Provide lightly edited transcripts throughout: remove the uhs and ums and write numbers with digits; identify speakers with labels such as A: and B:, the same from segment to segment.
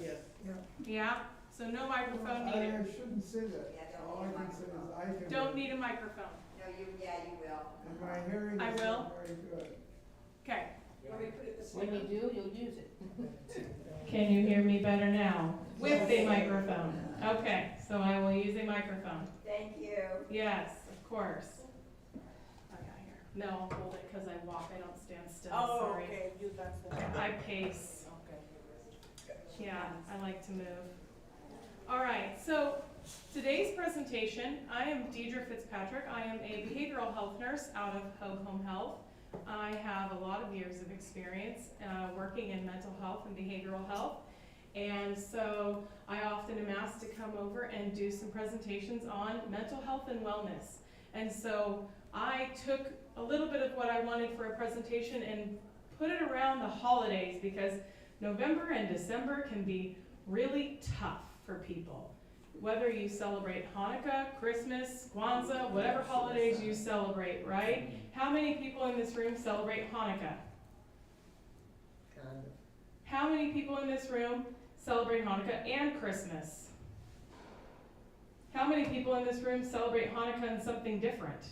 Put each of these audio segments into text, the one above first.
A: Yes.
B: Yeah? So no microphone
C: I
B: needed.
C: shouldn't say that.
D: Yeah,
C: All I can say is I can.
B: Don't need a microphone.
D: No, you will.
C: And my hearing
B: I
C: is
B: will.
C: not very good.
B: Okay.
D: Let me put it this
A: When you do, you'll use it.
B: Can you hear me better now? With a microphone. Okay, so I will use a microphone.
D: Thank you.
B: Yes, of course. I got here. No, I'll hold it because I walk. I don't stand still.
A: Oh,
B: Sorry.
A: okay, you, that's the.
B: I pace.
A: Okay.
B: Yeah, I like to move. All right, so today's presentation, I am Diedre Fitzpatrick. I am a behavioral health nurse out of Hoag Home Health. I have a lot of years of experience working in mental health and behavioral health. And so I often am asked to come over and do some presentations on mental health and wellness. And so I took a little bit of what I wanted for a presentation and put it around the holidays, because November and December can be really tough for people. Whether you celebrate Hanukkah, Christmas, Kwanzaa, whatever holidays you celebrate, right? How many people in this room celebrate Hanukkah?
A: Kind of.
B: How many people in this room celebrate Hanukkah and Christmas? How many people in this room celebrate Hanukkah and something different?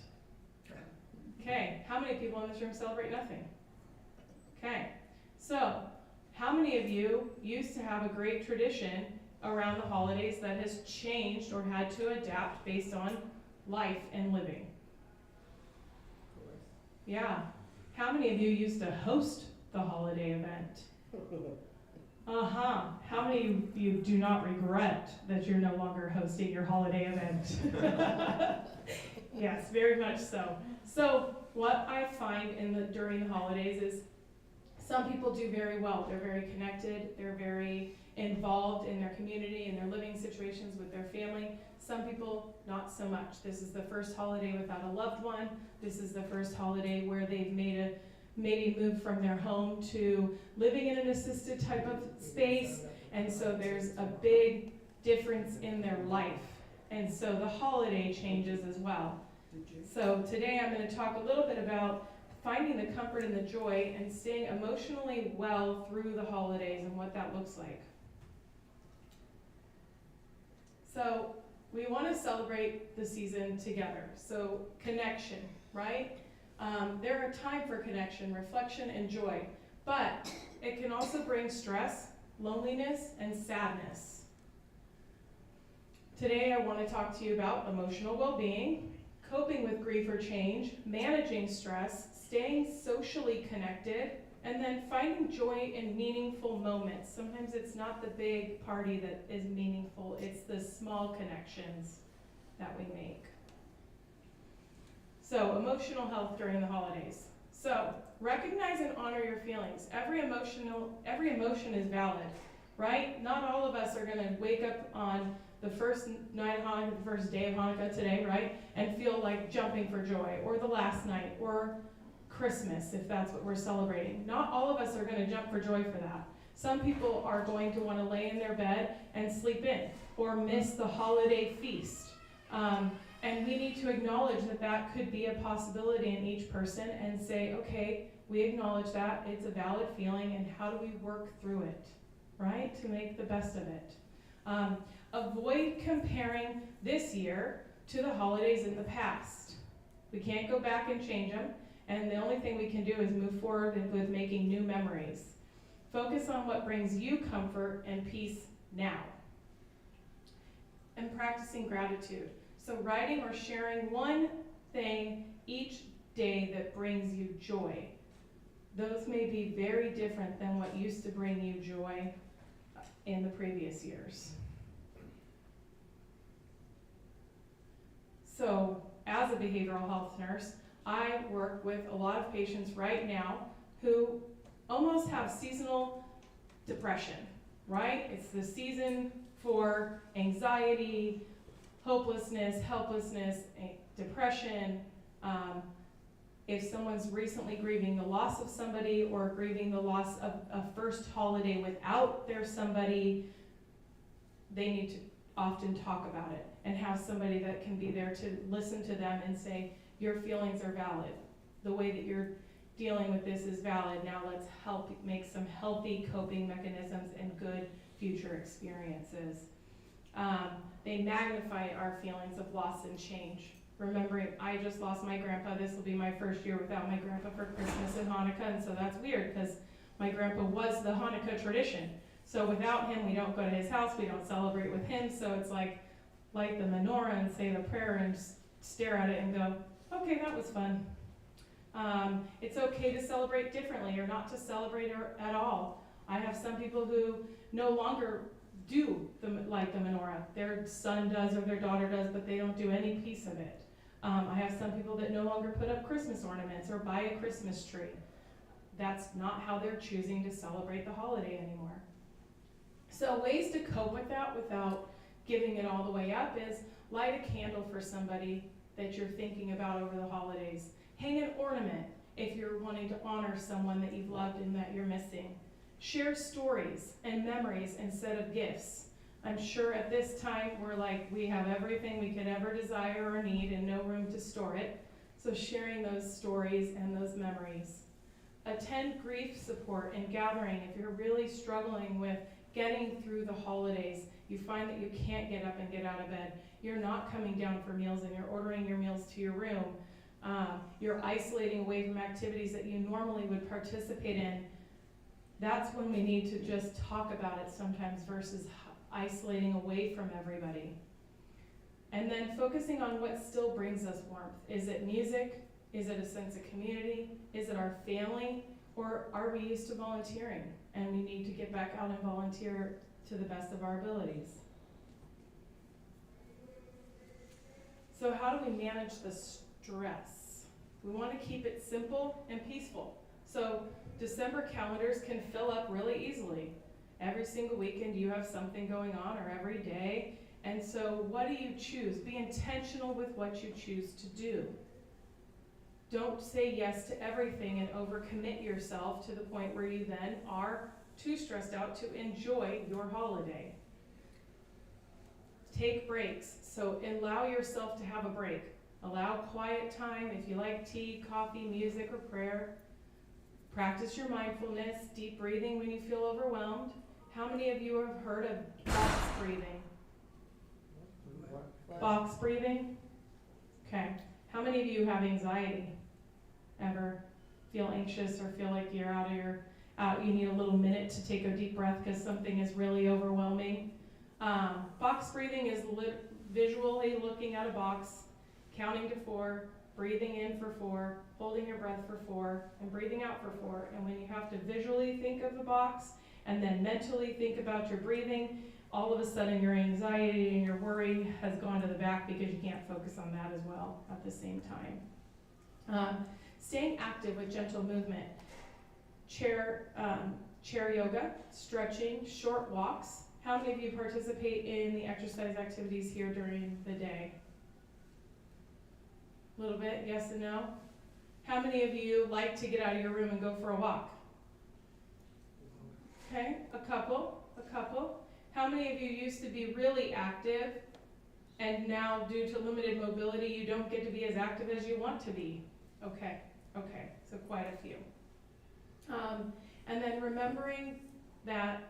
B: Okay, how many people in this room celebrate nothing? Okay, so how many of you used to have a great tradition around the holidays that has changed or had to adapt based on life and living? Yeah. How many of you used to host the holiday event? Uh-huh. How many of you do not regret that you're no longer hosting your holiday event? Yes, very much so. So what I find during the holidays is some people do very well. They're very connected. They're very involved in their community and their living situations with their family. Some people, not so much. This is the first holiday without a loved one. This is the first holiday where they've made a maybe moved from their home to living in an assisted type of space. And so there's a big difference in their life. And so the holiday changes as well. So today I'm going to talk a little bit about finding the comfort and the joy and staying emotionally well through the holidays and what that looks like. So we want to celebrate the season together. So connection, right? There are time for connection, reflection, and joy. But it can also bring stress, loneliness, and sadness. Today I want to talk to you about emotional well-being, coping with grief or change, managing stress, staying socially connected, and then finding joy in meaningful moments. Sometimes it's not the big party that is meaningful, it's the small connections that we make. So, emotional health during the holidays. So, recognize and honor your feelings. Every emotion is valid, right? Not all of us are going to wake up on the first night of Hanukkah, the first day of Hanukkah today, right? And feel like jumping for joy, or the last night, or Christmas, if that's what we're celebrating. Not all of us are going to jump for joy for that. Some people are going to want to lay in their bed and sleep in, or miss the holiday feast. And we need to acknowledge that that could be a possibility in each person and say, okay, we acknowledge that, it's a valid feeling, and how do we work through it, right, to make the best of it. Avoid comparing this year to the holidays in the past. We can't go back and change them, and the only thing we can do is move forward with making new memories. Focus on what brings you comfort and peace now. And practicing gratitude. So writing or sharing one thing each day that brings you joy. Those may be very different than what used to bring you joy in the previous years. So as a behavioral health nurse, I work with a lot of patients right now who almost have seasonal depression, right? It's the season for anxiety, hopelessness, helplessness, depression. If someone's recently grieving the loss of somebody or grieving the loss of a first holiday without their somebody, they need to often talk about it and have somebody that can be there to listen to them and say, your feelings are valid. The way that you're dealing with this is valid. Now let's help make some healthy coping mechanisms and good future experiences. They magnify our feelings of loss and change. Remembering, I just lost my grandpa, this will be my first year without my grandpa for Christmas and Hanukkah, and so that's weird, because my grandpa was the Hanukkah tradition. So without him, we don't go to his house, we don't celebrate with him, so it's like, light the menorah and say the prayer and stare at it and go, okay, that was fun. It's okay to celebrate differently or not to celebrate at all. I have some people who no longer do light the menorah. Their son does or their daughter does, but they don't do any piece of it. I have some people that no longer put up Christmas ornaments or buy a Christmas tree. That's not how they're choosing to celebrate the holiday anymore. So ways to cope with that without giving it all the way up is light a candle for somebody that you're thinking about over the holidays. Hang an ornament if you're wanting to honor someone that you've loved and that you're missing. Share stories and memories instead of gifts. I'm sure at this time we have everything we could ever desire or need and no room to store it. So sharing those stories and those memories. Attend grief support and gathering if you're really struggling with getting through the holidays. You find that you can't get up and get out of bed. You're not coming down for meals and you're ordering your meals to your room. You're isolating away from activities that you normally would participate in. That's when we need to just talk about it sometimes versus isolating away from everybody. And then focusing on what still brings us warmth. Is it music? Is it a sense of community? Is it our family? Or are we used to volunteering and we need to get back out and volunteer to the best of our abilities? So how do we manage the stress? We want to keep it simple and peaceful. So December calendars can fill up really easily. Every single weekend you have something going on, or every day. And so what do you choose? Be intentional with what you choose to do. Don't say yes to everything and overcommit yourself to the point where you then are too stressed out to enjoy your holiday. Take breaks. So allow yourself to have a break. Allow quiet time. If you like tea, coffee, music, or prayer, practice your mindfulness, deep breathing when you feel overwhelmed. How many of you have heard of box breathing? Box breathing? Okay. How many of you have anxiety? Ever feel anxious or feel like you're you need a little minute to take a deep breath because something is really overwhelming? Box breathing is visually looking at a box, counting to 4, breathing in for 4, holding your breath for 4, and breathing out for 4. And when you have to visually think of the box and then mentally think about your breathing, all of a sudden your anxiety and your worry has gone to the back because you can't focus on that as well at the same time. Staying active with gentle movement. Chair yoga, stretching, short walks. How many of you participate in the exercise activities here during the day? A little bit, yes and no? How many of you like to get out of your room and go for a walk? Okay, a couple. How many of you used to be really active and now due to limited mobility you don't get to be as active as you want to be? Okay, so quite a few. And then remembering that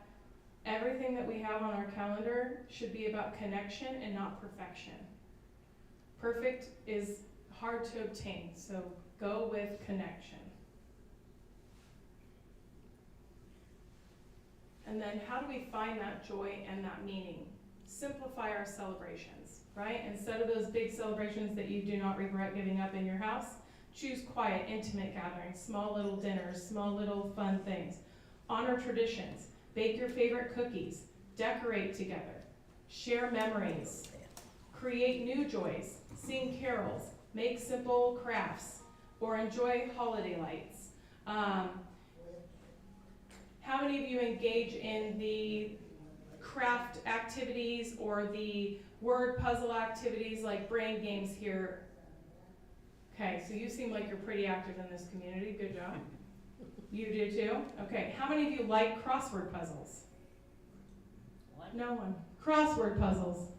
B: everything that we have on our calendar should be about connection and not perfection. Perfect is hard to obtain, so go with connection. And then how do we find that joy and that meaning? Simplify our celebrations, right? Instead of those big celebrations that you do not regret giving up in your house, choose quiet, intimate gatherings, small little dinners, small little fun things. Honor traditions, bake your favorite cookies, decorate together, share memories, create new joys, sing carols, make simple crafts, or enjoy holiday lights. How many of you engage in the craft activities or the word puzzle activities like brain games here? Okay, so you seem like you're pretty active in this community. Good job. You do too? Okay, how many of you like crossword puzzles?
A: What?
B: No one. Crossword puzzles?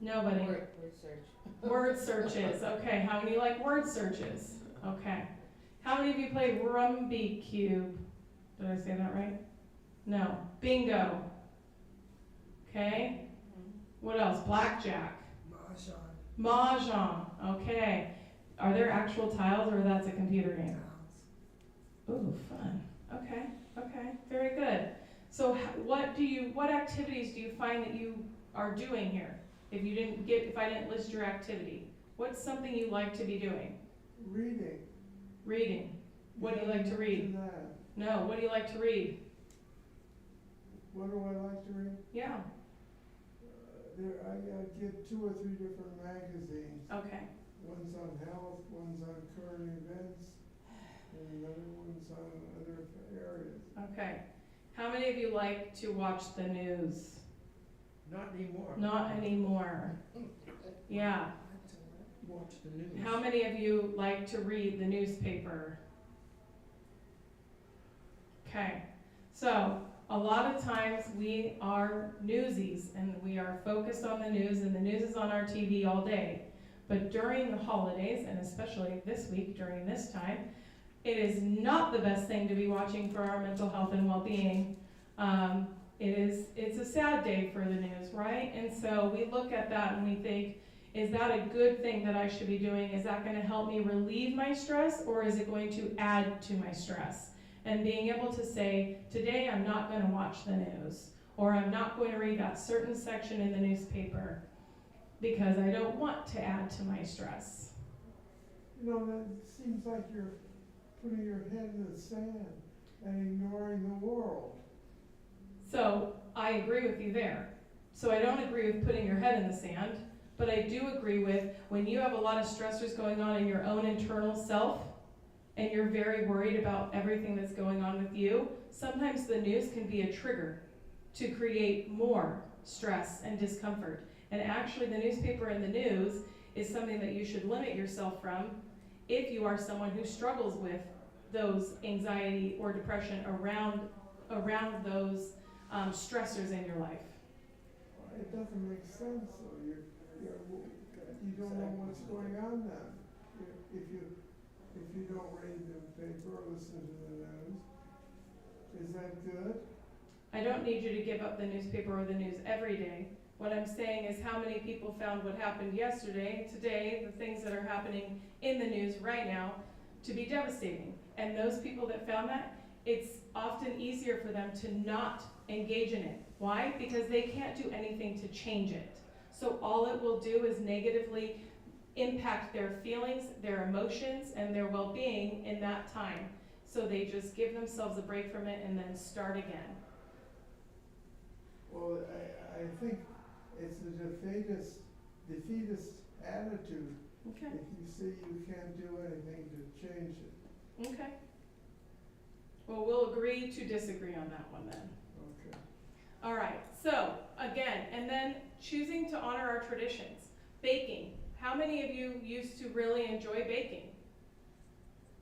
B: Nobody.
A: Word search.
B: Word searches. Okay, how many like word searches? Okay. How many of you play Rumby Cube? Did I say that right? No. Bingo. Okay. What else? Blackjack.
C: Mahjong.
B: Mahjong. Okay. Are there actual tiles or that's a computer game? Ooh, fun. Okay. Okay. Very good. So what activities do you find that you are doing here? If I didn't list your activity, what's something you like to be doing?
C: Reading.
B: Reading. What do you like to read?
C: Do that.
B: No. What do you like to read?
C: What do I like to read?
B: Yeah.
C: I get 2 or 3 different magazines.
B: Okay.
C: One's on health, one's on current events, and another one's on other areas.
B: Okay. How many of you like to watch the news?
E: Not anymore.
B: Not anymore. Yeah.
E: Watch the news.
B: How many of you like to read the newspaper? Okay. So, a lot of times we are newsies and we are focused on the news and the news is on our TV all day. But during the holidays, and especially this week during this time, it is not the best thing to be watching for our mental health and well-being. It's a sad day for the news, right? And so we look at that and we think, is that a good thing that I should be doing? Is that going to help me relieve my stress, or is it going to add to my stress? And being able to say, today I'm not going to watch the news, or I'm not going to read that certain section in the newspaper because I don't want to add to my stress.
C: You know, that seems like you're putting your head in the sand and ignoring the world.
B: So I agree with you there. So I don't agree with putting your head in the sand, but I do agree with when you have a lot of stressors going on in your own internal self, and you're very worried about everything that's going on with you, sometimes the news can be a trigger to create more stress and discomfort. And actually the newspaper and the news is something that you should limit yourself from if you are someone who struggles with those anxiety or depression around those stressors in your life.
C: It doesn't make sense, so you don't know what's going on then. If you don't read the paper or listen to the news, is that good?
B: I don't need you to give up the newspaper or the news every day. What I'm saying is how many people found what happened yesterday, today, the things that are happening in the news right now to be devastating. And those people that found that, it's often easier for them to not engage in it. Why? Because they can't do anything to change it. So all it will do is negatively impact their feelings, their emotions, and their well-being in that time. So they just give themselves a break from it and then start again.
C: Well, I think it's a defeatist attitude.
B: Okay.
C: If you see you can't do anything to change it.
B: Okay. Well, we'll agree to disagree on that one then.
C: Okay.
B: All right. So again, and then choosing to honor our traditions. Baking. How many of you used to really enjoy baking?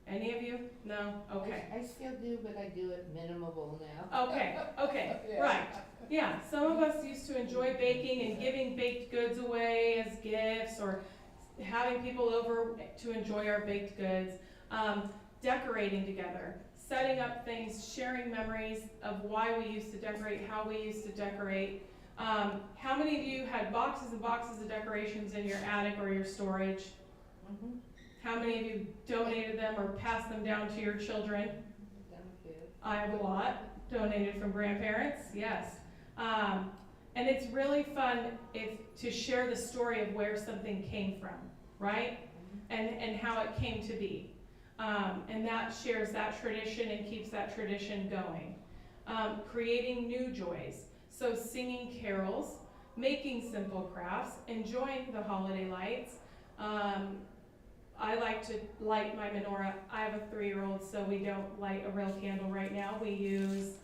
B: Any of you? No? Okay.
A: I still do, but I do it minimal now.
B: Okay,
A: Yeah.
B: right. Yeah, some of us used to enjoy baking and giving baked goods away as gifts or having people over to enjoy our baked goods, decorating together, setting up things, sharing memories of why we used to decorate, how we used to decorate. How many of you had boxes and boxes of decorations in your attic or your storage?
A: Mm-hmm.
B: How many of you donated them or passed them down to your children? I have a lot donated from grandparents, yes. And it's really fun to share the story of where something came from, right? And how it came to be. And that shares that tradition and keeps that tradition going. Creating new joys. So singing carols, making simple crafts, enjoying the holiday lights. I like to light my menorah. I have a 3-year-old, so we don't light a real candle right now. We use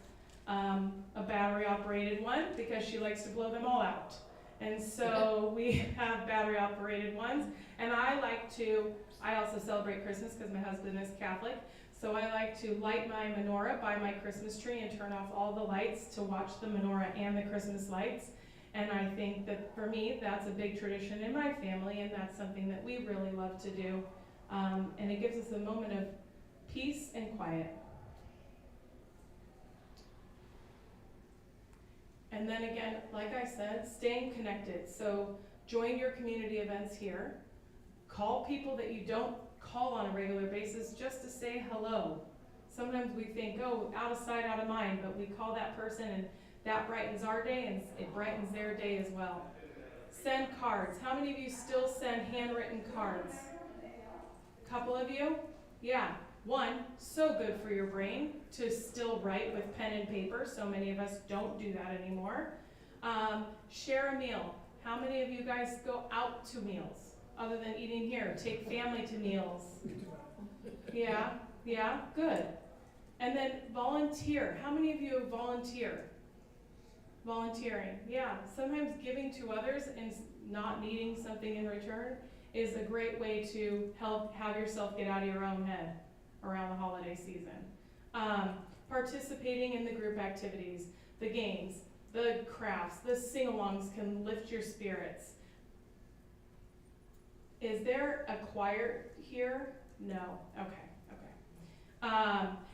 B: a battery-operated one because she likes to blow them all out. And so we have battery-operated ones. And I also celebrate Christmas because my husband is Catholic. So I like to light my menorah by my Christmas tree and turn off all the lights to watch the menorah and the Christmas lights. And I think that for me, that's a big tradition in my family, and that's something that we really love to do. And it gives us a moment of peace and quiet. And then again, like I said, staying connected. So join your community events here. Call people that you don't call on a regular basis just to say hello. Sometimes we think, oh, out of sight, out of mind, but we call that person and that brightens our day and it brightens their day as well. Send cards. How many of you still send handwritten cards? A couple of you? Yeah. One, so good for your brain to still write with pen and paper. So many of us don't do that anymore. Share a meal. How many of you guys go out to meals other than eating here? Take family to meals. Yeah, good. And then volunteer. How many of you volunteer? Volunteering, yeah. Sometimes giving to others and not needing something in return is a great way to help have yourself get out of your own head around the holiday season. Participating in the group activities, the games, the crafts, the sing-alongs can lift your spirits. Is there a choir here? No, okay.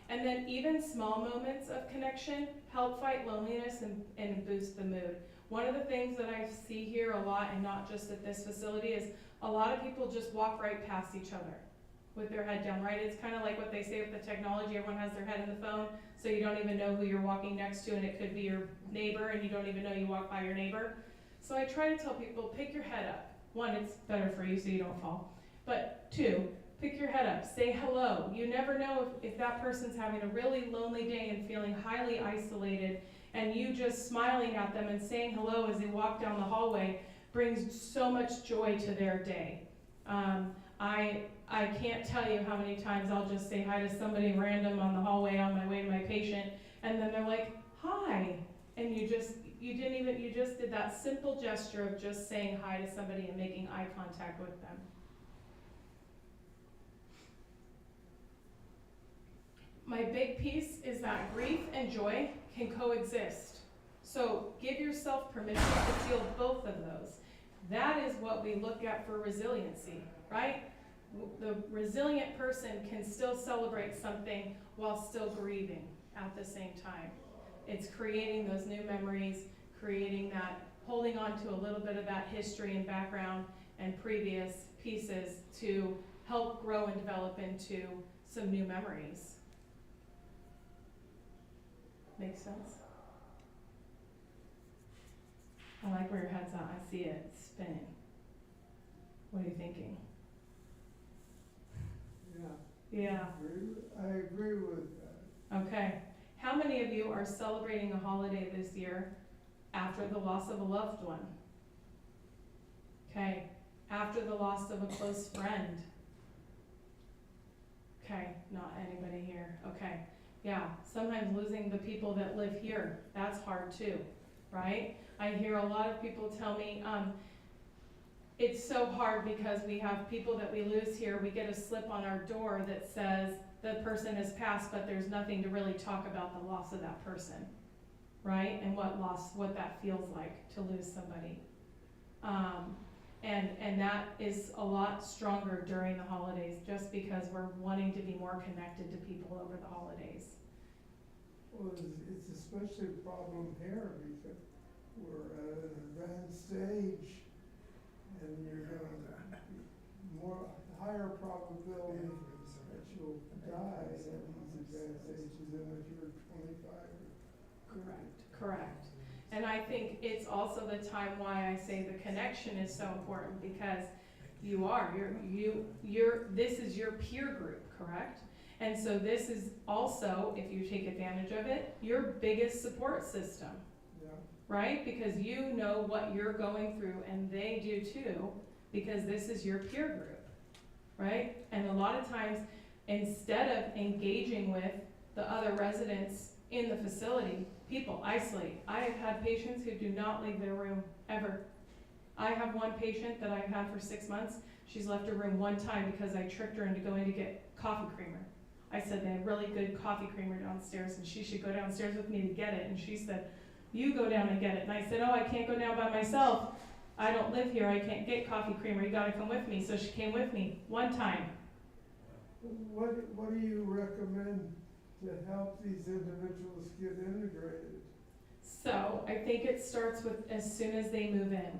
B: And then even small moments of connection help fight loneliness and boost the mood. One of the things that I see here a lot, and not just at this facility, is a lot of people just walk right past each other with their head down, right? It's kind of like what they say with the technology, everyone has their head in the phone, so you don't even know who you're walking next to, and it could be your neighbor, and you don't even know you walk by your neighbor. So I try to tell people, pick your head up. One, it's better for you so you don't fall. But two, pick your head up, say hello. You never know if that person's having a really lonely day and feeling highly isolated, and you just smiling at them and saying hello as they walk down the hallway brings so much joy to their day. I can't tell you how many times I'll just say hi to somebody random on the hallway on my way to my patient, and then they're like, hi, and you just did that simple gesture of just saying hi to somebody and making eye contact with them. My big piece is that grief and joy can coexist. So give yourself permission to feel both of those. That is what we look at for resiliency, right? The resilient person can still celebrate something while still grieving at the same time. It's creating those new memories, creating that, holding on to a little bit of that history and background and previous pieces to help grow and develop into some new memories. Makes sense? I like where your head's at. I see it spinning. What are you thinking? Yeah.
C: I agree with that.
B: Okay. How many of you are celebrating a holiday this year after the loss of a loved one? Okay. After the loss of a close friend? Okay. Not anybody here. Okay. Yeah. Sometimes losing the people that live here, that's hard too, right? I hear a lot of people tell me, it's so hard because we have people that we lose here. We get a slip on our door that says the person has passed, but there's nothing to really talk about the loss of that person, right? And what that feels like to lose somebody. And that is a lot stronger during the holidays just because we're wanting to be more connected to people over the holidays.
C: Well, it's especially a problem here because we're at an advanced stage and you're gonna more higher probability that you'll die at these advanced ages than if you're 25.
B: Correct. And I think it's also the time why I say the connection is so important because this is your peer group, correct? And so this is also, if you take advantage of it, your biggest support system. Right? Because you know what you're going through and they do too, because this is your peer group, right? And a lot of times, instead of engaging with the other residents in the facility, people isolate. I have had patients who do not leave their room ever. I have one patient that I've had for 6 months. She's left her room one time because I tricked her into going to get coffee creamer. I said they have really good coffee creamer downstairs and she should go downstairs with me to get it. And she said, you go down and get it. And I said, oh, I can't go down by myself. I don't live here. I can't get coffee creamer. You gotta come with me. So she came with me one time.
C: What do you recommend to help these individuals get integrated?
B: So I think it starts with as soon as they move in.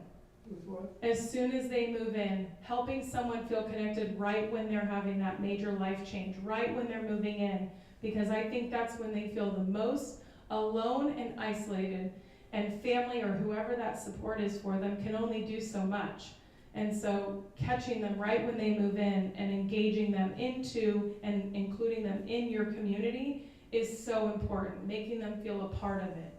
C: With what?
B: As soon as they move in, helping someone feel connected right when they're having that major life change, right when they're moving in, because I think that's when they feel the most alone and isolated, and family or whoever that support is for them can only do so much. And so catching them right when they move in and engaging them into and including them in your community is so important, making them feel a part of it.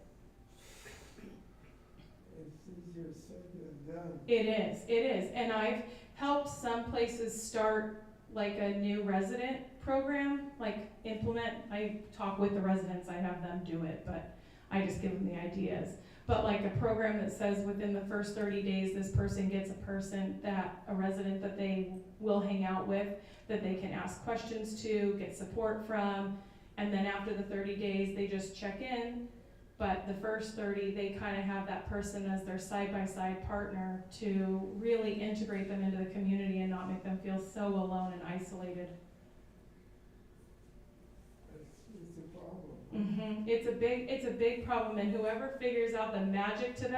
C: It's easier said than done.
B: It is. And I've helped some places start like a new resident program, like implement, I talk with the residents, I have them do it, but I just give them the ideas. But like a program that says within the first 30 days, this person gets a resident that they will hang out with, that they can ask questions to, get support from, and then after the 30 days, they just check in. But the first 30, they kind of have that person as their side-by-side partner to really integrate them into the community and not make them feel so alone and isolated.
C: It's a problem.
B: Mm-hmm. It's a big problem, and whoever figures out the magic to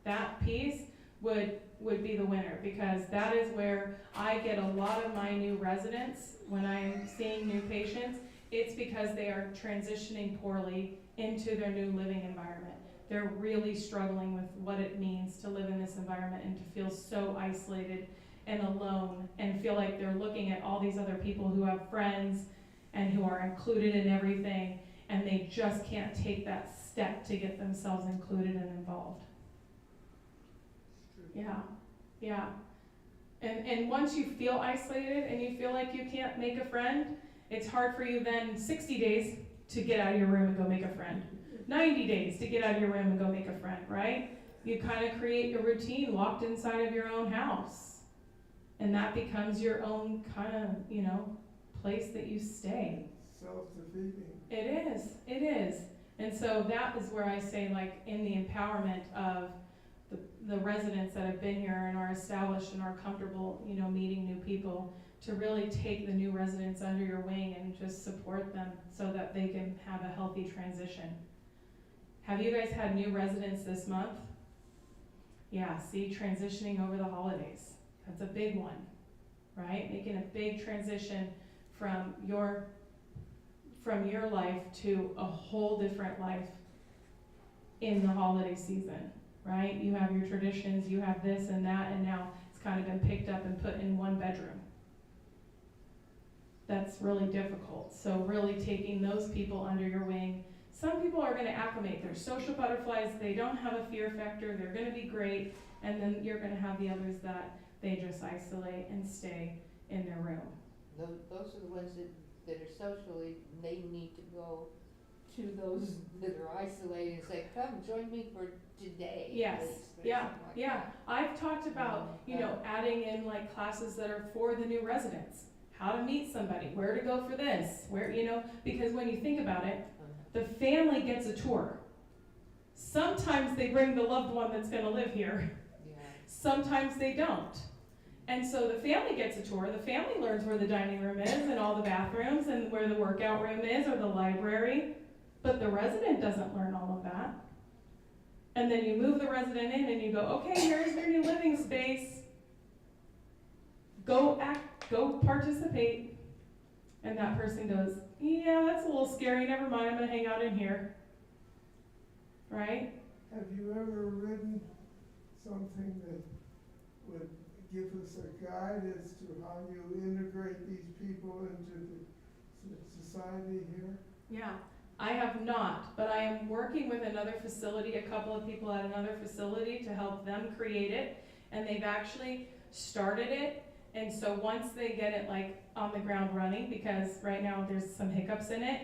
B: that piece would be the winner, because that is where I get a lot of my new residents when I'm seeing new patients. It's because they are transitioning poorly into their new living environment. They're really struggling with what it means to live in this environment and to feel so isolated and alone and feel like they're looking at all these other people who have friends and who are included in everything, and they just can't take that step to get themselves included and involved. Yeah. And once you feel isolated and you feel like you can't make a friend, it's hard for you then 60 days to get out of your room and go make a friend. 90 days to get out of your room and go make a friend, right? You kind of create a routine locked inside of your own house. And that becomes your own kind of, place that you stay.
C: Self-defeating.
B: It is. And so that is where I say, like, in the empowerment of the residents that have been here and are established and are comfortable, meeting new people, to really take the new residents under your wing and just support them so that they can have a healthy transition. Have you guys had new residents this month? Yeah, see, transitioning over the holidays. That's a big one, right? Making a big transition from your life to a whole different life in the holiday season, right? You have your traditions, you have this and that, and now it's kind of been picked up and put in one bedroom. That's really difficult. So really taking those people under your wing. Some people are going to acclimate. They're social butterflies. They don't have a fear factor. They're going to be great. And then you're going to have the others that they just isolate and stay in their room.
A: Those are the ones that are socially, they need to go to those that are isolated and say, come join me for today.
B: Yes,
A: at least, or
B: yeah,
A: something like
B: yeah.
A: that.
B: I've talked about, adding in like classes that are for the new residents. How to meet somebody, where to go for this, because when you think about it, the family gets a tour. Sometimes they bring the loved one that's gonna live here.
A: Yeah.
B: Sometimes they don't. And so the family gets a tour. The family learns where the dining room is and all the bathrooms and where the workout room is or the library. But the resident doesn't learn all of that. And then you move the resident in and you go, okay, here's your new living space. Go participate. And that person goes, yeah, that's a little scary. Never mind, I'm gonna hang out in here. Right?
C: Have you ever written something that would give us a guide as to how you integrate these people into the society here?
B: Yeah, I have not, but I am working with another facility, a couple of people at another facility to help them create it, and they've actually started it. And so once they get it like on the ground running, because right now there's some hiccups in it,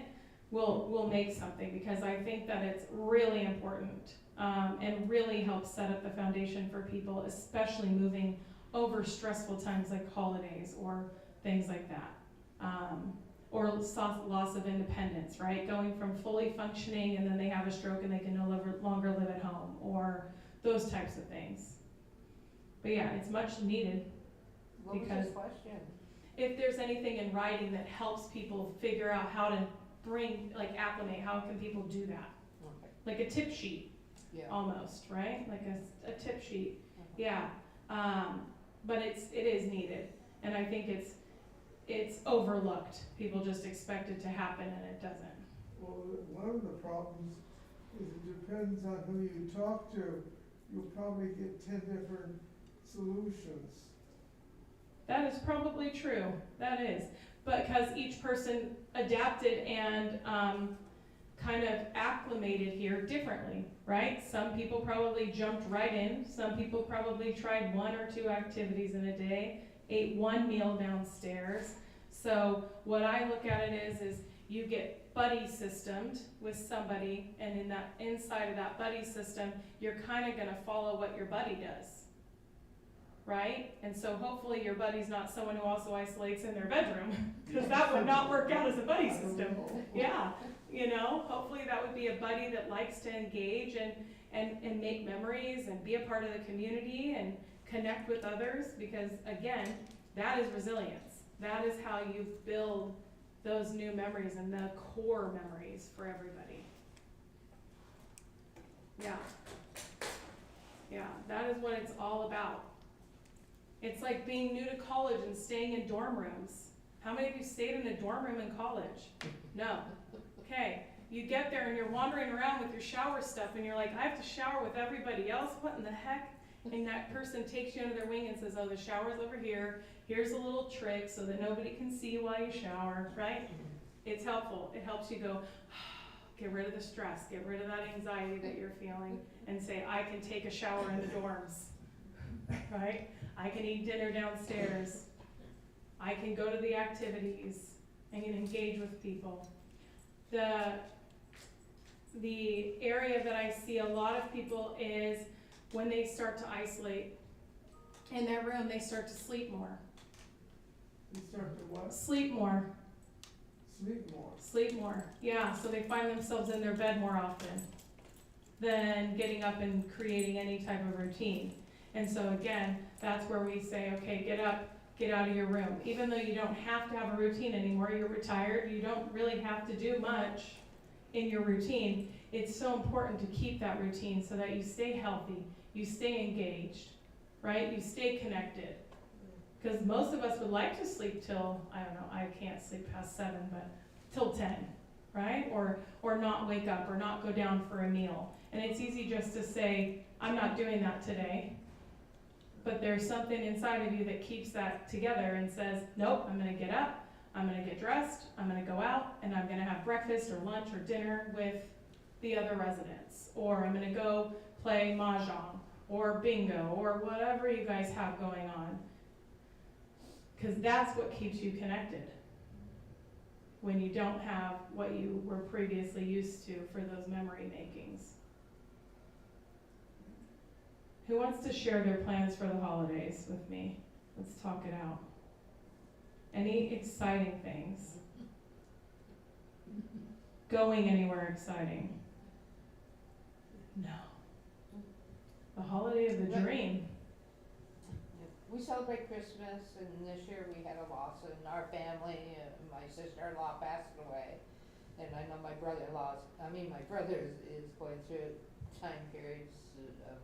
B: we'll make something, because I think that it's really important and really helps set up the foundation for people, especially moving over stressful times like holidays or things like that. Or loss of independence, right? Going from fully functioning and then they have a stroke and they can no longer live at home, or those types of things. But yeah, it's much needed.
A: What was
B: Because
A: his question?
B: if there's anything in writing that helps people figure out how to acclimate, how can people do that?
A: Okay.
B: like a tip sheet,
A: Yeah.
B: almost, right? Like a tip sheet,
A: Uh-huh.
B: yeah. But it is needed, and I think it's overlooked. People just expect it to happen, and it doesn't.
C: Well, one of the problems is it depends on who you talk to. You'll probably get 10 different solutions.
B: That is probably true. That is, because each person adapted and kind of acclimated here differently, right? Some people probably jumped right in. Some people probably tried 1 or 2 activities in a day, ate 1 meal downstairs. So what I look at it is you get buddy systemed with somebody, and in that inside of that buddy system, you're kind of going to follow what your buddy does, right? And so hopefully your buddy's not someone who also isolates in their bedroom, because that would not work out as a buddy system. Yeah, hopefully that would be a buddy that likes to engage and make memories and be a part of the community and connect with others, because again, that is resilience. That is how you build those new memories and the core memories for everybody. Yeah, that is what it's all about. It's like being new to college and staying in dorm rooms. How many of you stayed in a dorm room in college? No. Okay, you get there and you're wandering around with your shower stuff and you're like, I have to shower with everybody else? What in the heck? And that person takes you under their wing and says, oh, the shower's over here. Here's a little trick so that nobody can see while you shower, right? It's helpful. It helps you go, get rid of the stress, get rid of that anxiety that you're feeling, and say, I can take a shower in the dorms, right? I can eat dinner downstairs. I can go to the activities. I can engage with people. The area that I see a lot of people is when they start to isolate in their room, they start to sleep more.
C: You start to what?
B: Sleep more.
C: Sleep more.
B: Sleep more. Yeah, so they find themselves in their bed more often than getting up and creating any type of routine. And so again, that's where we say, okay, get up, get out of your room. Even though you don't have to have a routine anymore, you're retired, you don't really have to do much in your routine. It's so important to keep that routine so that you stay healthy, you stay engaged, right? You stay connected. Because most of us would like to sleep till, I don't know, I can't sleep past 7, but till 10, right? Or not wake up or not go down for a meal. And it's easy just to say, I'm not doing that today. But there's something inside of you that keeps that together and says, nope, I'm going to get up, I'm going to get dressed, I'm going to go out, and I'm going to have breakfast or lunch or dinner with the other residents. Or I'm going to go play mahjong or bingo or whatever you guys have going on. Because that's what keeps you connected when you don't have what you were previously used to for those memory makings. Who wants to share their plans for the holidays with me? Let's talk it out. Any exciting things? Going anywhere exciting? No. The holiday of the dream.
A: We celebrate Christmas, and this year we had a loss in our family. My sister-in-law passed away, and I know my brother is going through time periods of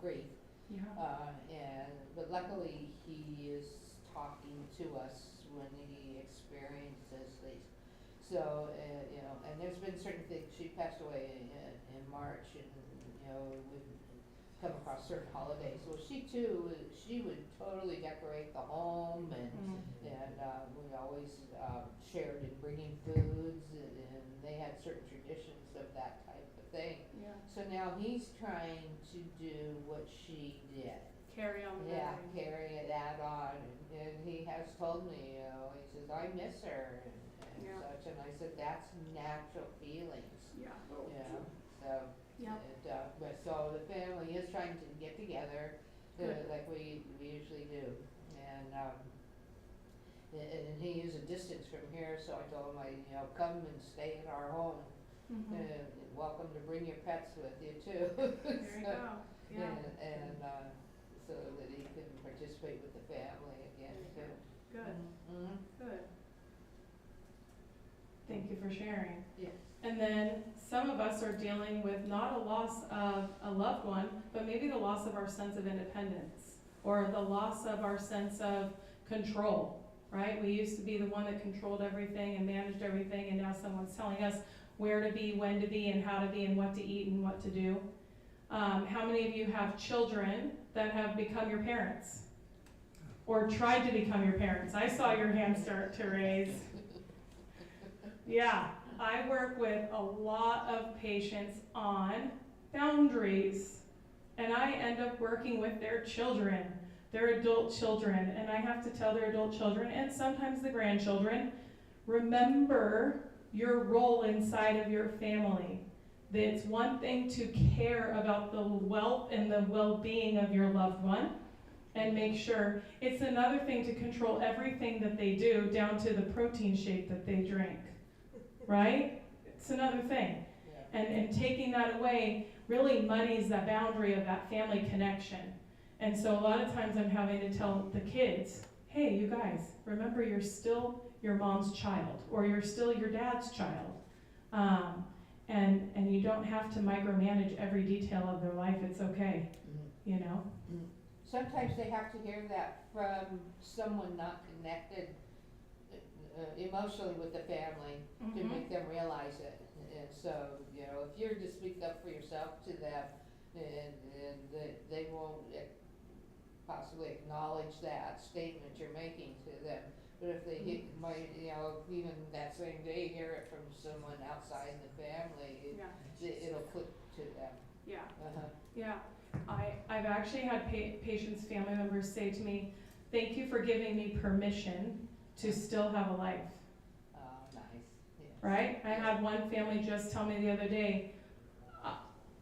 A: grief.
B: Yeah.
A: But luckily he is talking to us when he experiences these. So, and there's been certain things. She passed away in March, and we've come across certain holidays. Well, she would totally decorate the home, and we always shared in bringing foods, and they had certain traditions of that type of thing.
B: Yeah.
A: So now he's trying to do what she did.
B: Carry on.
A: Yeah, carry that on, and he has told me, he says, I miss her, and
B: Yeah.
A: such, and I said, that's natural feelings,
B: Yeah.
A: so.
B: Yeah.
A: But so the family is trying to get together,
B: Good.
A: like we usually do, and he is a distance from here, so I told him, come and stay in our home,
B: Mm-hmm.
A: and welcome to bring your pets with you too.
B: There you go. Yeah.
A: And so that he can participate with the family again too.
B: Good.
A: Mm-hmm.
B: Good. Thank you for sharing.
A: Yes.
B: And then some of us are dealing with not a loss of a loved one, but maybe the loss of our sense of independence, or the loss of our sense of control, right? We used to be the one that controlled everything and managed everything, and now someone's telling us where to be, when to be, and how to be, and what to eat and what to do. How many of you have children that have become your parents? Or tried to become your parents? I saw your hand start to raise. Yeah, I work with a lot of patients on boundaries, and I end up working with their children, their adult children, and I have to tell their adult children, and sometimes the grandchildren, remember your role inside of your family. It's one thing to care about the wealth and the well-being of your loved one, and make sure. It's another thing to control everything that they do, down to the protein shake that they drink, right? It's another thing.
A: Yeah.
B: And taking that away really muddies the boundary of that family connection. And so a lot of times I'm having to tell the kids, hey, you guys, remember you're still your mom's child, or you're still your dad's child. And you don't have to micromanage every detail of their life. It's okay, you know?
A: Sometimes they have to hear that from someone not connected emotionally with the family to make them realize it. And so, you know, if you're to speak up for yourself to them, and they won't possibly acknowledge that statement you're making to them. But if they might, you know, even that same day hear it from someone outside the family, it'll click to them.
B: Yeah.
A: Uh-huh.
B: Yeah. I've actually had patients, family members say to me, thank you for giving me permission to still have a life.
A: Oh, nice. Yeah.
B: Right? I had one family just tell me the other day,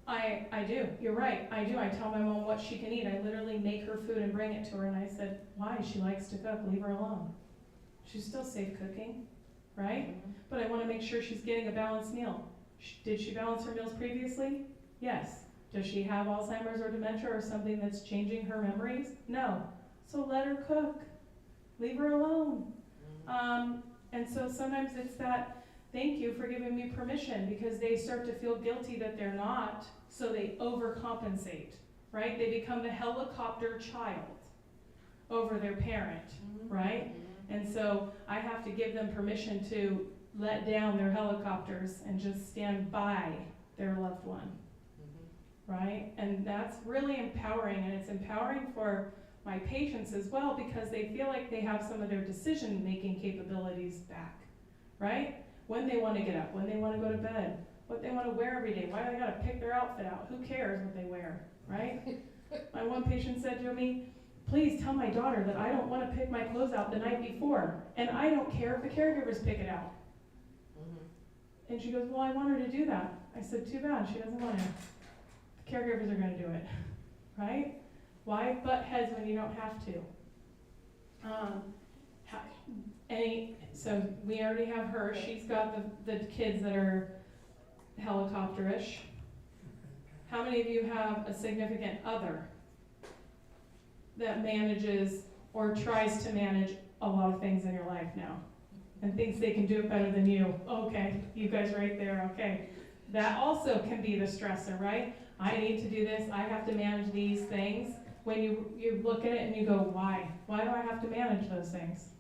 B: I do, you're right, I do. I tell my mom what she can eat. I literally make her food and bring it to her, and I said, why? She likes to cook, leave her alone. She's still safe cooking, right?
A: Mm-hmm.
B: But I want to make sure she's getting a balanced meal. Did she balance her meals previously? Yes. Does she have Alzheimer's or dementia or something that's changing her memories? No. So let her cook. Leave her alone. And so sometimes it's that, thank you for giving me permission, because they start to feel guilty that they're not, so they overcompensate, right? They become the helicopter child over their parent, right? And so I have to give them permission to let down their helicopters and just stand by their loved one. Right? And that's really empowering, and it's empowering for my patients as well, because they feel like they have some of their decision-making capabilities back, right? When they want to get up, when they want to go to bed, what they want to wear every day, why do they got to pick their outfit out? Who cares what they wear, right? My one patient said to me, please tell my daughter that I don't want to pick my clothes out the night before, and I don't care if the caregivers pick it out. And she goes, well, I want her to do that. I said, too bad, she doesn't want to. Caregivers are going to do it, right? Why butt heads when you don't have to? So we already have her. She's got the kids that are helicopterish. How many of you have a significant other that manages or tries to manage a lot of things in your life now and thinks they can do it better than you? Okay, you guys right there, okay. That also can be the stressor, right? I need to do this, I have to manage these things. When you look at it and you go, why? Why do I have to manage those things?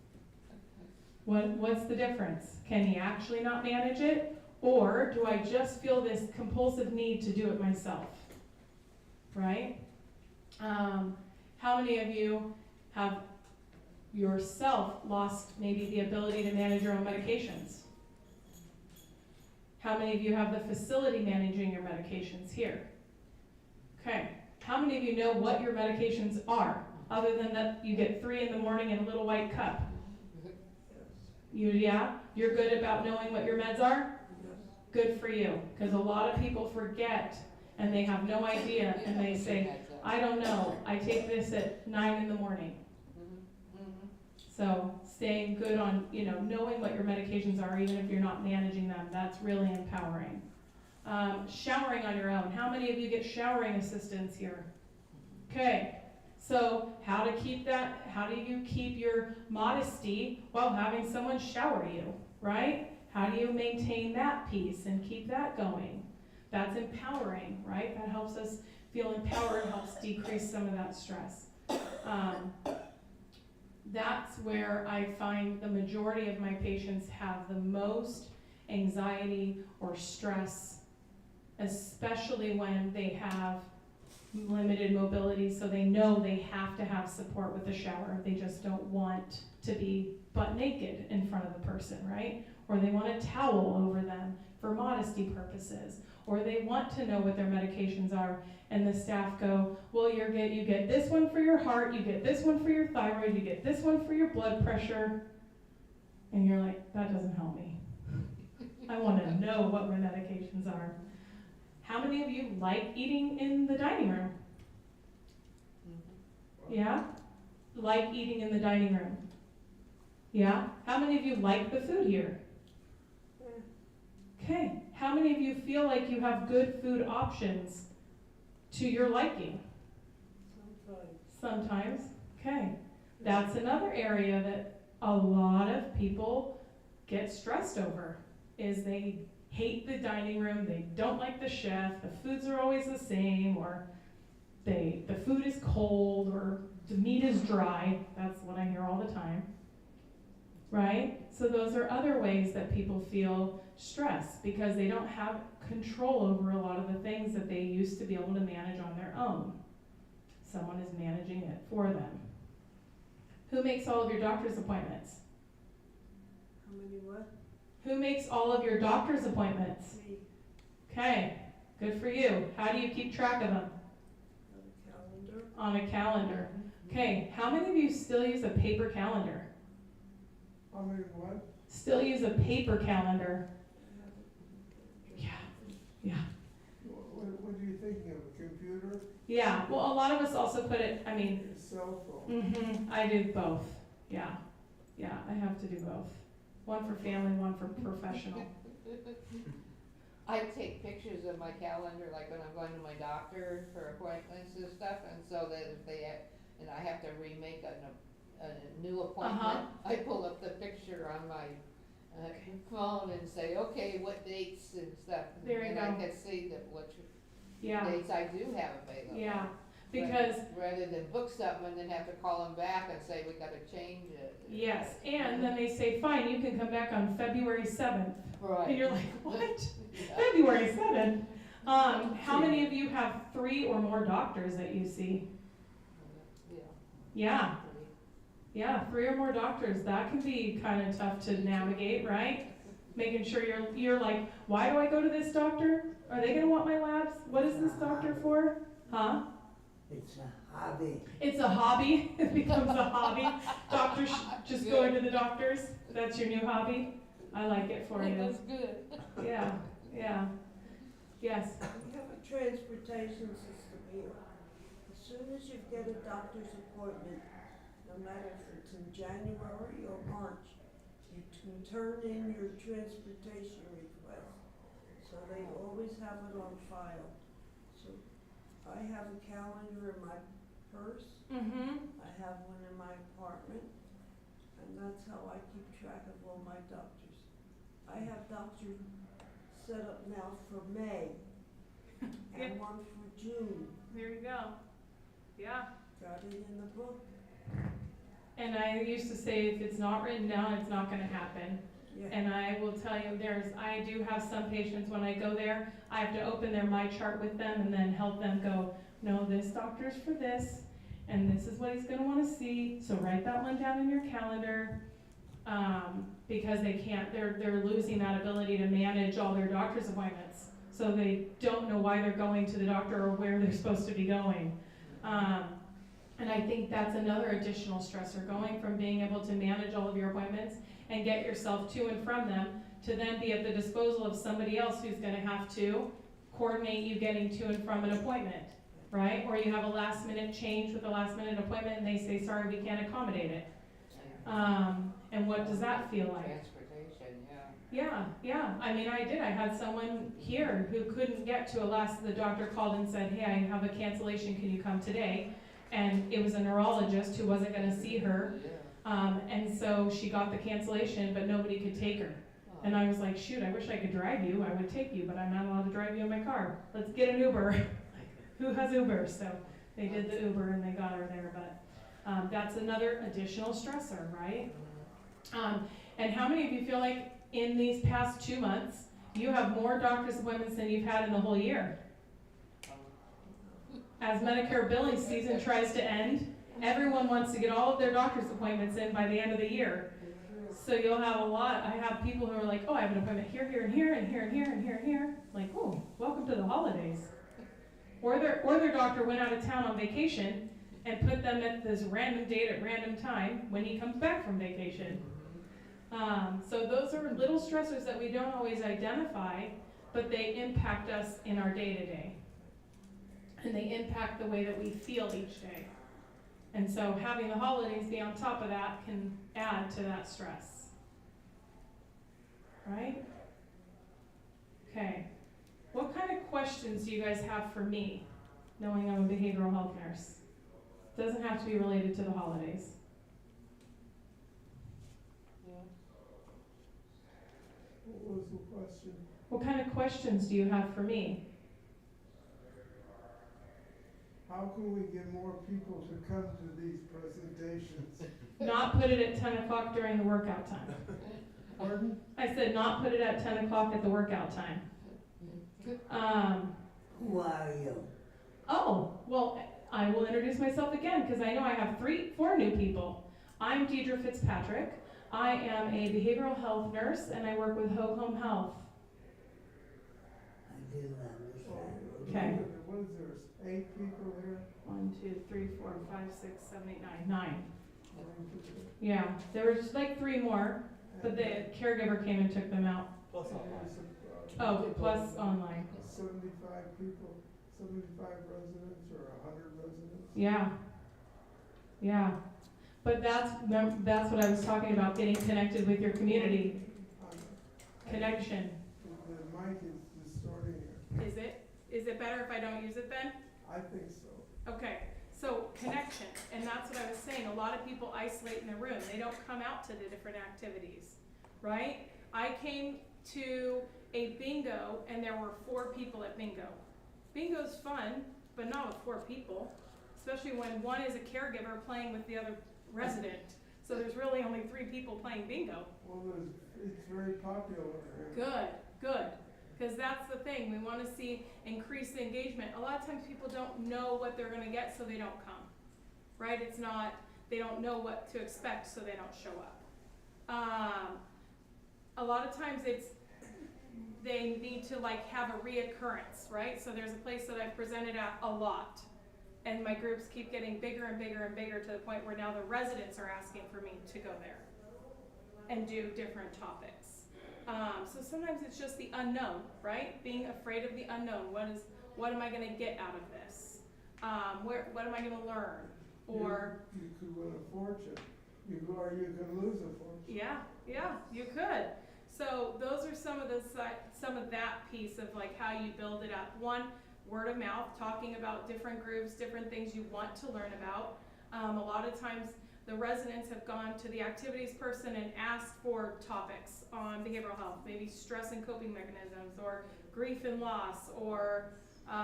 B: What's the difference? Can he actually not manage it? Or do I just feel this compulsive need to do it myself? Right? How many of you have yourself lost maybe the ability to manage your own medications? How many of you have the facility managing your medications here? Okay. How many of you know what your medications are, other than that you get 3 in the morning in a little white cup? Yeah? You're good about knowing what your meds are? Good for you, because a lot of people forget and they have no idea, and they say, I don't know, I take this at 9 in the morning. So staying good on, knowing what your medications are, even if you're not managing them, that's really empowering. Showering on your own. How many of you get showering assistance here? Okay, so how do you keep your modesty while having someone shower you, right? How do you maintain that peace and keep that going? That's empowering, right? That helps us feel empowered, helps decrease some of that stress. That's where I find the majority of my patients have the most anxiety or stress, especially when they have limited mobility, so they know they have to have support with the shower. They just don't want to be butt naked in front of the person, right? Or they want a towel over them for modesty purposes, or they want to know what their medications are, and the staff go, well, you get this one for your heart, you get this one for your thyroid, you get this one for your blood pressure, and you're like, that doesn't help me. I want to know what my medications are. How many of you like eating in the dining room? Yeah? Like eating in the dining room? Yeah? How many of you like the food here? Okay. How many of you feel like you have good food options to your liking? Sometimes. Okay. That's another area that a lot of people get stressed over, is they hate the dining room, they don't like the chef, the foods are always the same, or the food is cold, or the meat is dry. That's what I hear all the time. Right? So those are other ways that people feel stressed, because they don't have control over a lot of the things that they used to be able to manage on their own. Someone is managing it for them. Who makes all of your doctor's appointments?
F: How many what?
B: Who makes all of your doctor's appointments?
F: Me.
B: Okay, good for you. How do you keep track of them?
F: On a calendar.
B: On a calendar. Okay, how many of you still use a paper calendar?
C: How many what?
B: Still use a paper calendar? Yeah, yeah.
C: What are you thinking of, a computer?
B: Yeah, well, a lot of us also put it, I mean,
C: A cell phone?
B: I do both. Yeah, yeah, I have to do both. One for family, one for professional.
A: I take pictures of my calendar, like when I'm going to my doctor for appointments and stuff, and so that if they have, and I have to remake a new appointment, I pull up the picture on my phone and say, okay, what dates and stuff.
B: There you
A: and
B: go.
A: I can see that which
B: Yeah,
A: dates I do have available.
B: yeah, because,
A: Rather than book something and then have to call them back and say, we gotta change it.
B: yes, and then they say, fine, you can come back on February 7th.
A: Right.
B: And you're like, what?
A: Yeah.
B: February 7th? How many of you have 3 or more doctors that you see? Yeah, yeah, 3 or more doctors. That can be kind of tough to navigate, right? Making sure you're like, why do I go to this doctor? Are they gonna want my labs? What is this doctor for? Huh?
G: It's a hobby.
B: It's a hobby. It becomes a hobby. Doctors just going to the doctors. That's your new hobby. I like it for you.
A: That's good.
B: Yeah, yeah. Yes.
F: We have a transportation system here. As soon as you get a doctor's appointment, no matter if it's in January or March, you can turn in your transportation request. So they always have it on file. So I have a calendar in my purse. I have one in my apartment, and that's how I keep track of all my doctors. I have doctors set up now for May, and one for June.
B: There you go. Yeah.
F: Got it in the book.
B: And I used to say, if it's not written down, it's not gonna happen.
F: Yeah.
B: And I will tell you, I do have some patients, when I go there, I have to open their My Chart with them and then help them go, no, this doctor's for this, and this is what he's gonna wanna see, so write that one down in your calendar. Because they can't, they're losing that ability to manage all their doctor's appointments. So they don't know why they're going to the doctor or where they're supposed to be going. And I think that's another additional stressor, going from being able to manage all of your appointments and get yourself to and from them, to then be at the disposal of somebody else who's gonna have to coordinate you getting to and from an appointment, right? Or you have a last minute change with a last minute appointment and they say, sorry, we can't accommodate it. And what does that feel like?
A: Transportation, yeah.
B: Yeah, I mean, I had someone here who couldn't get to the doctor called and said, hey, I have a cancellation, can you come today? And it was a neurologist who wasn't gonna see her. And so she got the cancellation, but nobody could take her. And I was like, shoot, I wish I could drive you. I would take you, but I'm not allowed to drive you in my car. Let's get an Uber. Who has Uber? So they did the Uber and they got her there, but that's another additional stressor, right? And how many of you feel like in these past 2 months, you have more doctor's appointments than you've had in the whole year? As Medicare billing season tries to end, everyone wants to get all of their doctor's appointments in by the end of the year. So you'll have a lot. I have people who are like, oh, I have an appointment here, here, and here, and here, and here, and here, and here. Like, oh, welcome to the holidays. Or their doctor went out of town on vacation and put them at this random date at random time when he comes back from vacation. So those are little stressors that we don't always identify, but they impact us in our day-to-day. And they impact the way that we feel each day. And so having the holidays be on top of that can add to that stress. Right? Okay. What kind of questions do you guys have for me, knowing I'm a behavioral health nurse? Doesn't have to be related to the holidays.
C: What was the question?
B: What kind of questions do you have for me?
C: How can we get more people to come to these presentations?
B: Not put it at 10 o'clock during the workout time.
C: Pardon?
B: I said not put it at 10 o'clock at the workout time.
G: Who are you?
B: Oh, well, I will introduce myself again because I know I have 4 new people. I'm Diedre Fitzpatrick. I am a behavioral health nurse and I work with Hoag Home Health.
G: I do understand.
B: Okay.
C: What is there, 8 people here?
B: 1, 2, 3, 4, 5, 6, 7, 8, 9. 9.
C: 9 people.
B: Yeah, there were just like 3 more, but the caregiver came and took them out.
C: Plus
B: Oh, plus online.
C: 75 people, 75 residents or 100 residents?
B: Yeah. Yeah. But that's what I was talking about, getting connected with your community. Connection.
C: The mic is distorting here.
B: Is it better if I don't use it then?
C: I think so.
B: Okay, so connection, and that's what I was saying. A lot of people isolate in their room. They don't come out to the different activities, right? I came to a bingo and there were 4 people at bingo. Bingo's fun, but not with 4 people, especially when one is a caregiver playing with the other resident. So there's really only 3 people playing bingo.
C: Well, it's very popular here.
B: Good. Because that's the thing, we want to see increased engagement. A lot of times people don't know what they're going to get, so they don't come, right? They don't know what to expect, so they don't show up. A lot of times they need to like have a reoccurrence, right? So there's a place that I've presented at a lot, and my groups keep getting bigger and bigger and bigger to the point where now the residents are asking for me to go there and do different topics. So sometimes it's just the unknown, right? Being afraid of the unknown. What am I going to get out of this? What am I going to learn? Or
C: you could win a fortune. You could lose a fortune.
B: Yeah, you could. So those are some of that piece of like how you build it up. 1, word of mouth, talking about different groups, different things you want to learn about. A lot of times the residents have gone to the activities person and asked for topics on behavioral health, maybe stress and coping mechanisms, or grief and loss, or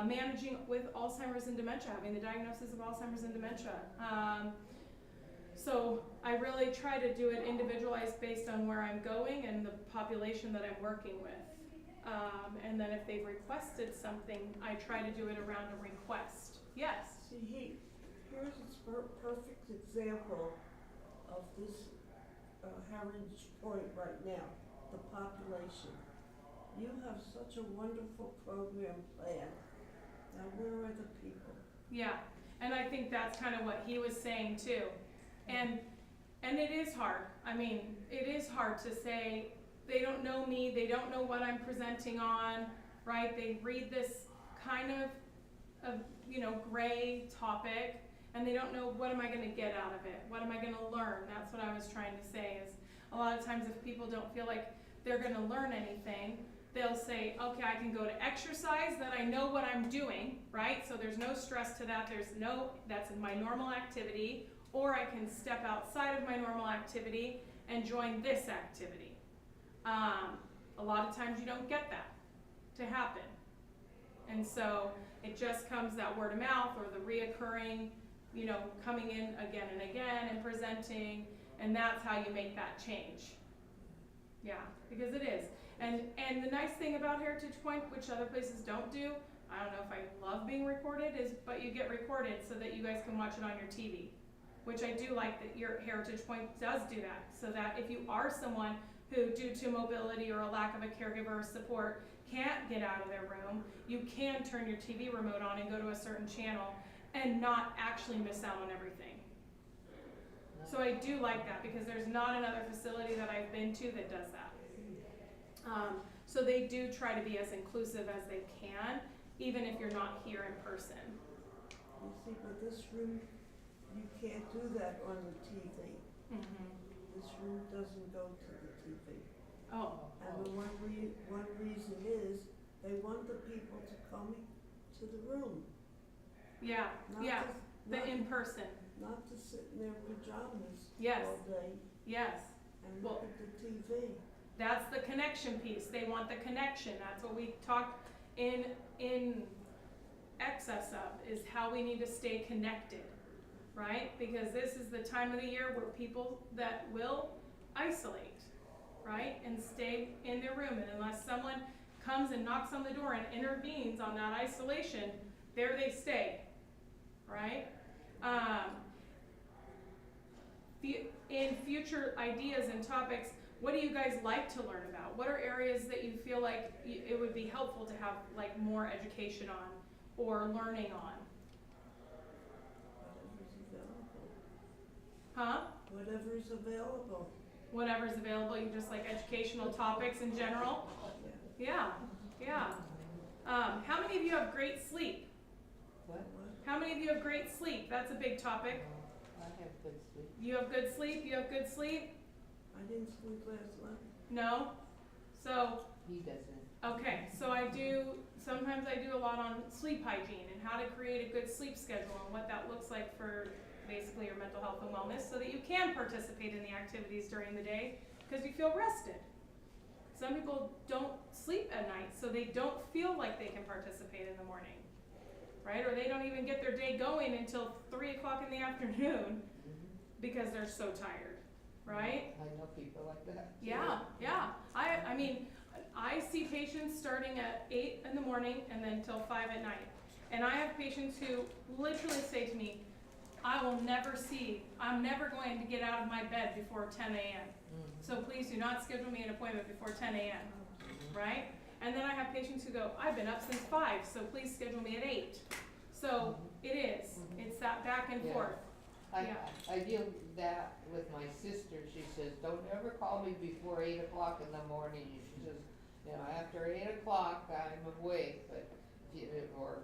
B: managing with Alzheimer's and dementia, having the diagnosis of Alzheimer's and dementia. So I really try to do it individualized based on where I'm going and the population that I'm working with. And then if they've requested something, I try to do it around a request. Yes?
F: See, here's a perfect example of this heritage point right now, the population. You have such a wonderful program planned. Now where are the people?
B: Yeah, and I think that's kind of what he was saying too. And it is hard. I mean, it is hard to say, they don't know me, they don't know what I'm presenting on, right? They read this kind of gray topic, and they don't know, what am I going to get out of it? What am I going to learn? That's what I was trying to say, is a lot of times if people don't feel like they're going to learn anything, they'll say, okay, I can go to exercise, that I know what I'm doing, right? So there's no stress to that. That's my normal activity. Or I can step outside of my normal activity and join this activity. A lot of times you don't get that to happen. And so it just comes that word of mouth or the reoccurring, you know, coming in again and again and presenting, and that's how you make that change. Yeah, because it is. And the nice thing about Heritage Point, which other places don't do, I don't know if I love being recorded, but you get recorded so that you guys can watch it on your TV. Which I do like that your Heritage Point does do that, so that if you are someone who, due to mobility or a lack of a caregiver or support, can't get out of their room, you can turn your TV remote on and go to a certain channel and not actually miss out on everything. So I do like that because there's not another facility that I've been to that does that. So they do try to be as inclusive as they can, even if you're not here in person.
F: You see, but this room, you can't do that on the TV.
B: Mm-hmm.
F: This room doesn't go to the TV.
B: Oh.
F: And the one reason is, they want the people to come to the room.
B: Yeah,
F: Not
B: yeah,
F: to-
B: the
F: not-
B: in-person.
F: Not to sit in their pajamas
B: Yes.
F: all day
B: Yes.
F: and
B: Well-
F: look at the TV.
B: That's the connection piece. They want the connection. That's what we talked in excess of, is how we need to stay connected, right? Because this is the time of the year where people that will isolate, right? And stay in their room. And unless someone comes and knocks on the door and intervenes on that isolation, there they stay, right? In future ideas and topics, what do you guys like to learn about? What are areas that you feel like it would be helpful to have like more education on or learning on?
F: Whatever's available.
B: Huh?
F: Whatever's available.
B: Whatever's available, you just like educational topics in general?
F: Yeah.
B: Yeah, yeah. How many of you have great sleep?
A: What?
B: How many of you have great sleep? That's a big topic.
A: I have good sleep.
B: You have good sleep? You have good sleep?
F: I didn't sleep last night.
B: No? So,
A: He doesn't.
B: okay, so sometimes I do a lot on sleep hygiene and how to create a good sleep schedule and what that looks like for basically your mental health and wellness so that you can participate in the activities during the day because you feel rested. Some people don't sleep at night, so they don't feel like they can participate in the morning, right? Or they don't even get their day going until 3 o'clock in the afternoon because they're so tired, right?
A: I know people like that.
B: Yeah, yeah. I mean, I see patients starting at 8 in the morning and then till 5 at night. And I have patients who literally say to me, I'm never going to get out of my bed before 10 a.m. So please do not schedule me an appointment before 10 a.m., right? And then I have patients who go, I've been up since 5, so please schedule me at 8. So it is, it's that back and
A: Yeah.
B: forth.
A: I deal that with my sister. She says, don't ever call me before 8 o'clock in the morning. She says, you know, after 8 o'clock, I'm awake, but, or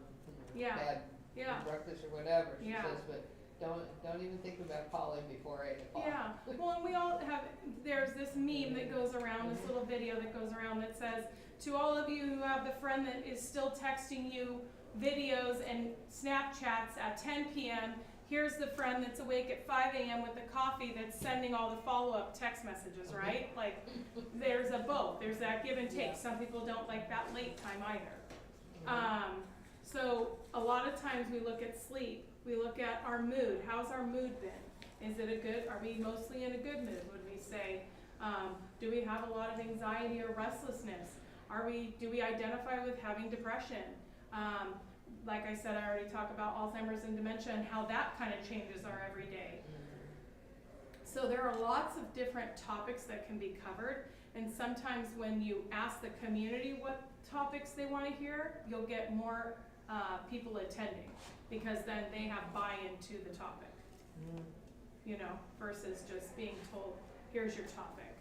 B: Yeah.
A: had
B: Yeah.
A: breakfast or whatever. She
B: Yeah.
A: says, but don't even think about calling before 8 o'clock.
B: Yeah, well, and we all have, there's this meme that goes around, this little video that goes around that says, to all of you who have the friend that is still texting you videos and Snapchats at 10 p.m., here's the friend that's awake at 5 a.m. with the coffee that's sending all the follow-up text messages, right? Like, there's a both, there's that give and take.
A: Yeah.
B: Some people don't like that late time either. So a lot of times we look at sleep, we look at our mood. How's our mood been? Is it are we mostly in a good mood, would we say? Do we have a lot of anxiety or restlessness? Do we identify with having depression? Like I said, I already talked about Alzheimer's and dementia and how that kind of changes our everyday. So there are lots of different topics that can be covered, and sometimes when you ask the community what topics they want to hear, you'll get more people attending because then they have buy-in to the topic, you know, versus just being told, here's your topic.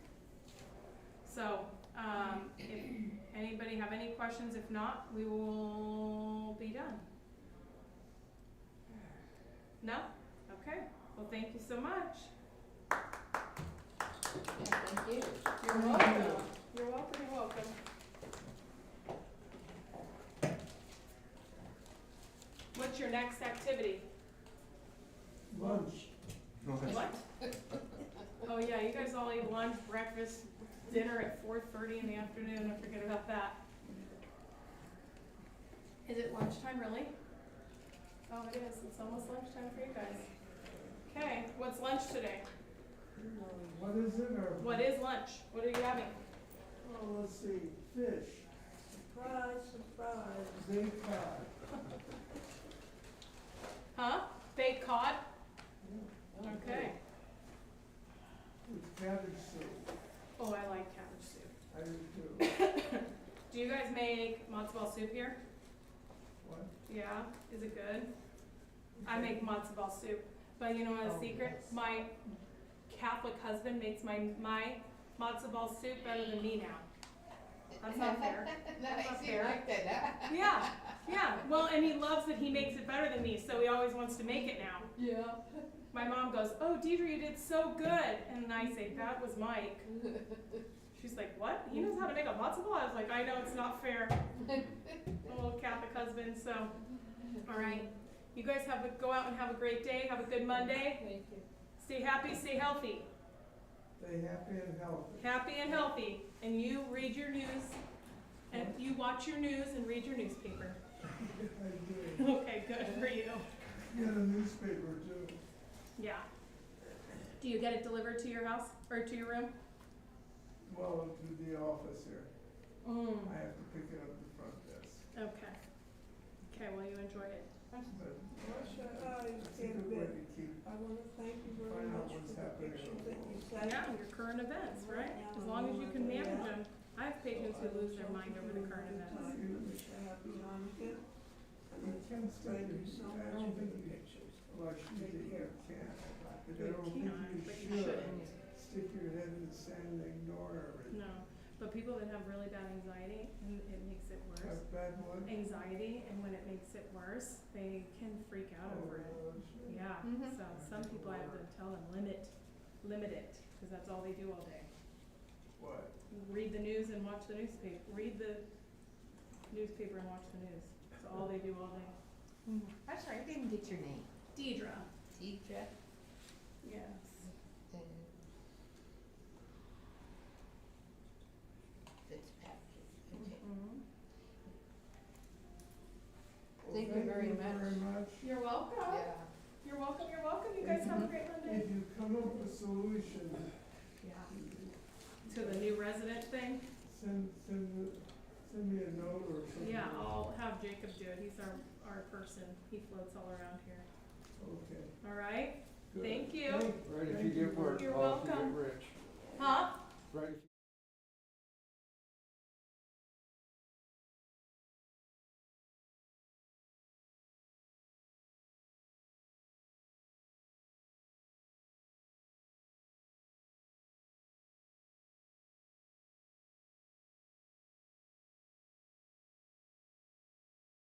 B: So if anybody have any questions, if not, we will be done. No? Okay. Well, thank you so much.
A: Yeah, thank you.
B: You're welcome. You're welcome. You're welcome. What's your next activity?
C: Lunch.
B: What? Oh yeah, you guys all eat lunch, breakfast, dinner at 4:30 in the afternoon. it lunchtime, really? Oh, it is, it's almost lunchtime for you guys. Okay, what's lunch today?
C: What is it, or?
B: What is lunch? What are you having?
C: Oh, let's see, fish,
F: Surprise, surprise.
C: baked cod.
B: Huh? Baked cod? Okay.
C: With cabbage soup.
B: Oh, I like cabbage soup.
C: I do too.
B: Do you guys make matzo ball soup here?
C: What?
B: Yeah, is it good? I make matzo ball soup, but you know what a
C: Oh,
B: secret?
C: yes.
B: My Catholic husband makes my matzo ball soup better than me now. That's not fair.
A: Nice,
B: not
A: you
B: fair.
A: like that, huh?
B: Yeah, yeah. Well, and he loves that he makes it better than me, so he always wants to make it now.
A: Yeah.
B: My mom goes, "Oh, Diedre, you did so good," and I say, "That was Mike." She's like, "What? He knows how to make a matzo ball?" I was like, "I know it's not fair." A little Catholic husband. So, all right. You guys go out and have a great day. Have a good Monday.
A: Thank you.
B: Stay happy. Stay healthy.
C: Stay happy and healthy.
B: Happy and healthy. And you read your news, and you watch your news and read your newspaper.
C: I do.
B: Okay, good for you.
C: Get a newspaper too.
B: Yeah. Do you get it delivered to your house or to your room?
C: Well, to the office here.
B: Mm.
C: I have to pick it up the front desk.
B: Okay. Okay, well, you enjoy it.
C: But
F: Marcia, I
C: it's a
F: can't
C: good way
F: bet.
C: to keep,
F: I wanna thank you very
C: Find out
F: much
C: what's
F: for the
C: happening
F: pictures
C: in the
F: that you
C: world.
F: sent.
B: Yeah, your current events, right? As long as you can manage them. I have patients who lose their mind over the current events.
F: I wish I happy Hanukkah. And
C: you can still
F: thank
C: do,
F: you so
C: I
F: much
C: don't
F: for
C: think
F: the
C: you,
F: pictures.
C: well, I should
F: Take
C: think you
F: care.
C: can, but I
B: You
C: don't think
B: can,
C: you
B: but you
C: should
B: shouldn't.
C: stick your head in the sand and ignore everything.
B: No, but people that have really bad anxiety, and it makes it worse.
C: Have bad what?
B: Anxiety, and when it makes it worse, they can freak out over it. Yeah,
A: Mhm.
B: so some people I have to tell them, limit it, because that's all they do all day.
C: What?
B: Read the news and watch the newspaper, read the newspaper and watch the news. That's all they do all day.
A: I'm sorry, I didn't get your name.
B: Diedre.
A: Diedre.
B: Yes.
A: Fitzpatrick. Okay.
B: Mhm.
C: Well,
A: Thank you very much.
B: You're welcome.
A: Yeah.
B: You're welcome, you're welcome. You guys have a great Monday.
C: If you come up with a solution,
B: Yeah. To the new resident thing?
C: send me a note or something.
B: Yeah, I'll have Jacob do it. He's our person. He floats all around here.
C: Okay.
B: All right?
C: Good.
B: Thank you.
C: Thank
H: Right, if
C: thank
H: you get
C: very
H: work,
B: You're
H: call if you
B: welcome.
H: get rich.
B: Huh?
H: Right, if